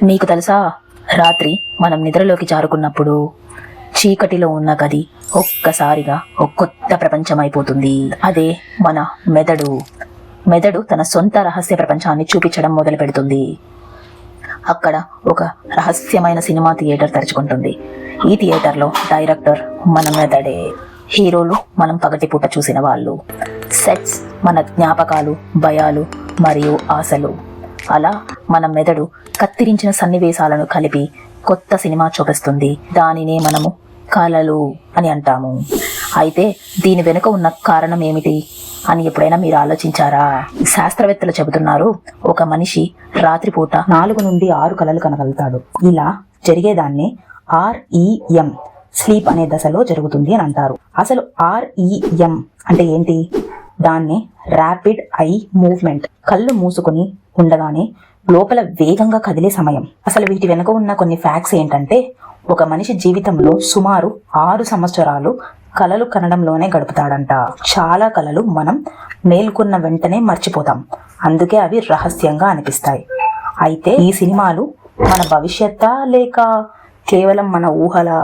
నీకు తెలుసా, రాత్రి మనం నిద్రలోకి జారుకున్నప్పుడు చీకటిలో ఉన్న గది ఒక్కసారిగా ఒక కొత్త ప్రపంచం అయిపోతుంది. అదే మన మెదడు తన సొంత రహస్య ప్రపంచాన్ని చూపించడం మొదలు పెడుతుంది. అక్కడ ఒక రహస్యమైన సినిమా థియేటర్ తెరుచుకుంటుంది. ఈ థియేటర్లో డైరెక్టర్ మన మెదడే, హీరోలు మనం పగటిపూట చూసిన వాళ్ళు, సెట్స్ మన జ్ఞాపకాలు, భయాలు మరియు ఆశలు. అలా మన మెదడు కత్తిరించిన సన్నివేశాలను కలిపి కొత్త సినిమా చూపిస్తుంది. దానినే మనము కలలు అని అంటాము. అయితే దీని వెనుక ఉన్న కారణం ఏమిటి అని ఎప్పుడైనా మీరు ఆలోచించారా? శాస్త్రవేత్తలు చెబుతున్నారు, ఒక మనిషి రాత్రిపూట 4 నుండి 6 కలలు కనగలుగుతాడు. ఇలా జరిగేదాన్ని REM స్లీప్ అనే దశలో జరుగుతుంది అని అంటారు. అసలు REM అంటే ఏంటి? దాన్ని ర్యాపిడ్ ఐ మూవ్మెంట్, కళ్ళు మూసుకొని ఉండగానే లోపల వేగంగా కదిలే సమయం. అసలు వీటి వెనుక ఉన్న కొన్ని ఫ్యాక్ట్స్ ఏంటంటే, ఒక మనిషి జీవితంలో సుమారు 6 సంవత్సరాలు కలలు కనడంలోనే గడుపుతాడంట. చాలా కలలు మనం మేల్కొన్న వెంటనే మర్చిపోతాం, అందుకే అవి రహస్యంగా అనిపిస్తాయి. అయితే ఈ సినిమాలు మన భవిష్యత్తా లేక కేవలం మన ఊహలా?